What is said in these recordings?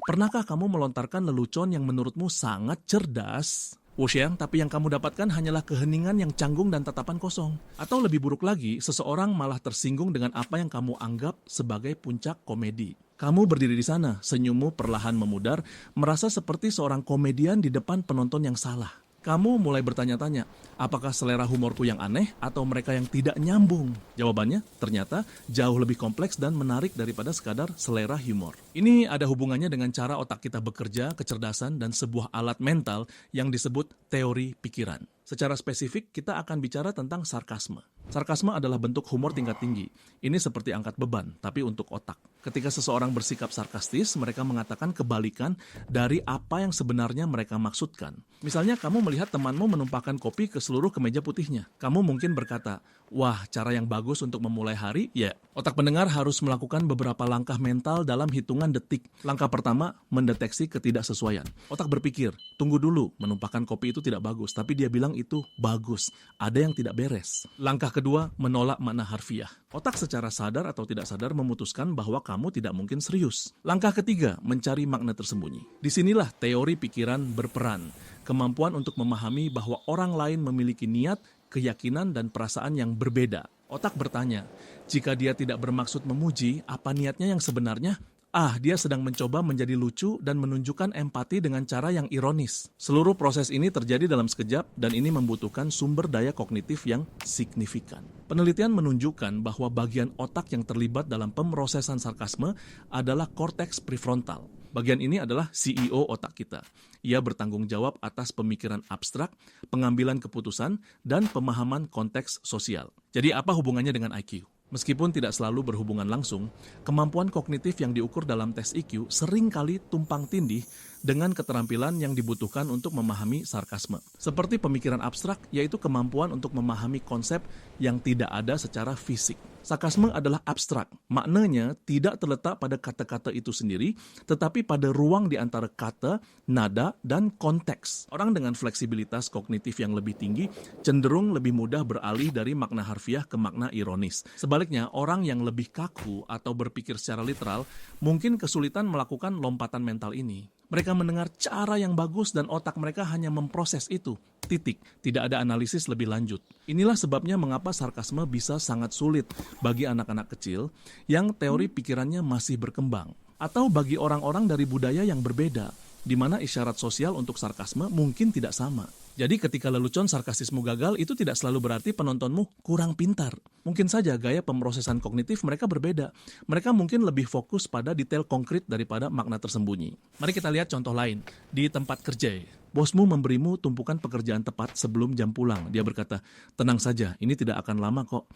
Pernahkah kamu melontarkan lelucon yang menurutmu sangat cerdas? Wosyang, tapi yang kamu dapatkan hanyalah keheningan yang canggung dan tatapan kosong. Atau lebih buruk lagi, seseorang malah tersinggung dengan apa yang kamu anggap sebagai puncak komedi. Kamu berdiri di sana, senyummu perlahan memudar, merasa seperti seorang komedian di depan penonton yang salah. Kamu mulai bertanya-tanya, apakah selera humorku yang aneh atau mereka yang tidak nyambung? Jawabannya ternyata jauh lebih kompleks dan menarik daripada sekadar selera humor. Ini ada hubungannya dengan cara otak kita bekerja, kecerdasan, dan sebuah alat mental yang disebut teori pikiran. Secara spesifik, kita akan bicara tentang sarkasme. Sarkasme adalah bentuk humor tingkat tinggi. Ini seperti angkat beban, tapi untuk otak. Ketika seseorang bersikap sarkastis, mereka mengatakan kebalikan dari apa yang sebenarnya mereka maksudkan. Misalnya, kamu melihat temanmu menumpahkan kopi ke seluruh kemeja putihnya. Kamu mungkin berkata, wah, cara yang bagus untuk memulai hari, ya. Otak pendengar harus melakukan beberapa langkah mental dalam hitungan detik. Langkah pertama, mendeteksi ketidaksesuaian. Otak berpikir, tunggu dulu, menumpahkan kopi itu tidak bagus, tapi dia bilang itu bagus. Ada yang tidak beres. Langkah kedua, menolak makna harfiah. Otak secara sadar atau tidak sadar memutuskan bahwa kamu tidak mungkin serius. Langkah ketiga, mencari makna tersembunyi. Disinilah teori pikiran berperan. Kemampuan untuk memahami bahwa orang lain memiliki niat, keyakinan, dan perasaan yang berbeda. Otak bertanya, jika dia tidak bermaksud memuji, apa niatnya yang sebenarnya? Dia sedang mencoba menjadi lucu dan menunjukkan empati dengan cara yang ironis. Seluruh proses ini terjadi dalam sekejap dan ini membutuhkan sumber daya kognitif yang signifikan. Penelitian menunjukkan bahwa bagian otak yang terlibat dalam pemrosesan sarkasme adalah korteks prefrontal. Bagian ini adalah CEO otak kita. Ia bertanggung jawab atas pemikiran abstrak, pengambilan keputusan, dan pemahaman konteks sosial. Jadi apa hubungannya dengan IQ? Meskipun tidak selalu berhubungan langsung, kemampuan kognitif yang diukur dalam tes IQ seringkali tumpang tindih dengan keterampilan yang dibutuhkan untuk memahami sarkasme. Seperti pemikiran abstrak, yaitu kemampuan untuk memahami konsep yang tidak ada secara fisik. Sarkasme adalah abstrak, maknanya tidak terletak pada kata-kata itu sendiri, tetapi pada ruang di antara kata, nada, dan konteks. Orang dengan fleksibilitas kognitif yang lebih tinggi cenderung lebih mudah beralih dari makna harfiah ke makna ironis. Sebaliknya, orang yang lebih kaku atau berpikir secara literal mungkin kesulitan melakukan lompatan mental ini. Mereka mendengar cara yang bagus dan otak mereka hanya memproses itu. Titik. Tidak ada analisis lebih lanjut. Inilah sebabnya mengapa sarkasme bisa sangat sulit bagi anak-anak kecil yang teori pikirannya masih berkembang. Atau bagi orang-orang dari budaya yang berbeda, di mana isyarat sosial untuk sarkasme mungkin tidak sama. Jadi ketika lelucon sarkastismu gagal, itu tidak selalu berarti penontonmu kurang pintar. Mungkin saja gaya pemrosesan kognitif mereka berbeda. Mereka mungkin lebih fokus pada detail konkret daripada makna tersembunyi. Mari kita lihat contoh lain. Di tempat kerja, bosmu memberimu tumpukan pekerjaan tepat sebelum jam pulang. Dia berkata, tenang saja, ini tidak akan lama kok.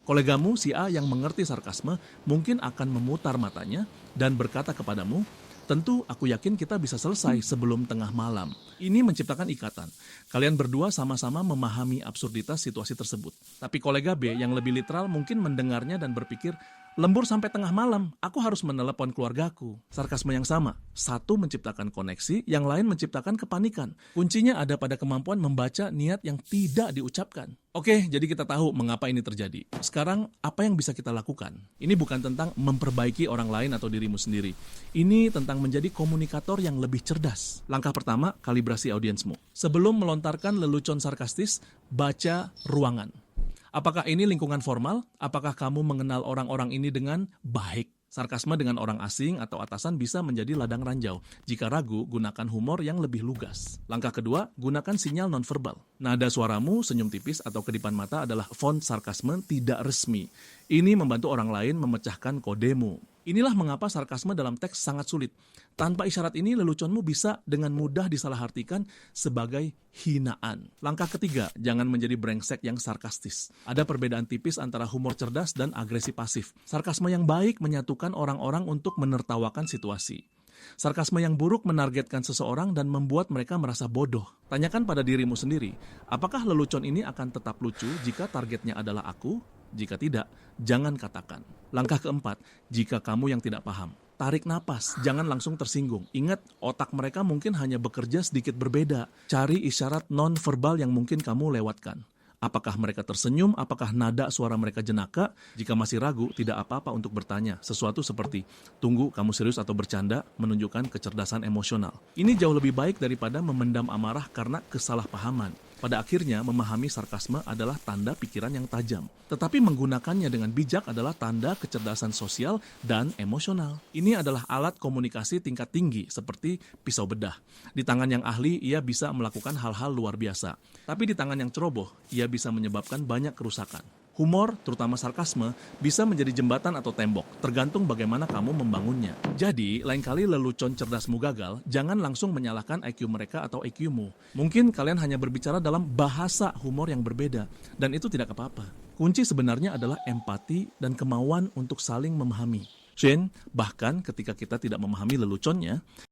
Kolegamu si A yang mengerti sarkasme mungkin akan memutar matanya dan berkata kepadamu, tentu aku yakin kita bisa selesai sebelum tengah malam. Ini menciptakan ikatan. Kalian berdua sama-sama memahami absurditas situasi tersebut. Tapi kolega B yang lebih literal mungkin mendengarnya dan berpikir, lembur sampai tengah malam, aku harus menelepon keluargaku. Sarkasme yang sama, satu menciptakan koneksi, yang lain menciptakan kepanikan. Kuncinya ada pada kemampuan membaca niat yang tidak diucapkan. Oke, jadi kita tahu mengapa ini terjadi. Sekarang, apa yang bisa kita lakukan? Ini bukan tentang memperbaiki orang lain atau dirimu sendiri. Ini tentang menjadi komunikator yang lebih cerdas. Langkah pertama, kalibrasi audiensmu. Sebelum melontarkan lelucon sarkastis, baca ruangan. Apakah ini lingkungan formal? Apakah kamu mengenal orang-orang ini dengan baik? Sarkasme dengan orang asing atau atasan bisa menjadi ladang ranjau. Jika ragu, gunakan humor yang lebih lugas. Langkah kedua, gunakan sinyal nonverbal. Nada suaramu, senyum tipis, atau kedipan mata adalah font sarkasme tidak resmi. Ini membantu orang lain memecahkan kodemu. Inilah mengapa sarkasme dalam teks sangat sulit. Tanpa isyarat ini, leluconmu bisa dengan mudah disalahartikan sebagai hinaan. Langkah ketiga, jangan menjadi brengsek yang sarkastis. Ada perbedaan tipis antara humor cerdas dan agresi pasif. Sarkasme yang baik menyatukan orang-orang untuk menertawakan situasi. Sarkasme yang buruk menargetkan seseorang dan membuat mereka merasa bodoh. Tanyakan pada dirimu sendiri, apakah lelucon ini akan tetap lucu jika targetnya adalah aku? Jika tidak, jangan katakan. Langkah keempat, jika kamu yang tidak paham, tarik napas, jangan langsung tersinggung. Ingat, otak mereka mungkin hanya bekerja sedikit berbeda. Cari isyarat non-verbal yang mungkin kamu lewatkan. Apakah mereka tersenyum, apakah nada suara mereka jenaka? Jika masih ragu, tidak apa-apa untuk bertanya. Sesuatu seperti, tunggu kamu serius atau bercanda, menunjukkan kecerdasan emosional. Ini jauh lebih baik daripada memendam amarah karena kesalahpahaman. Pada akhirnya, memahami sarkasme adalah tanda pikiran yang tajam. Tetapi menggunakannya dengan bijak adalah tanda kecerdasan sosial dan emosional. Ini adalah alat komunikasi tingkat tinggi, seperti pisau bedah. Di tangan yang ahli, ia bisa melakukan hal-hal luar biasa. Tapi di tangan yang ceroboh, ia bisa menyebabkan banyak kerusakan. Humor, terutama sarkasme, bisa menjadi jembatan atau tembok, tergantung bagaimana kamu membangunnya. Jadi, lain kali lelucon cerdasmu gagal, jangan langsung menyalahkan IQ mereka atau IQ-mu. Mungkin kalian hanya berbicara dalam bahasa humor yang berbeda, dan itu tidak apa-apa. Kunci sebenarnya adalah empati dan kemauan untuk saling memahami. Shane, bahkan ketika kita tidak memahami leluconnya,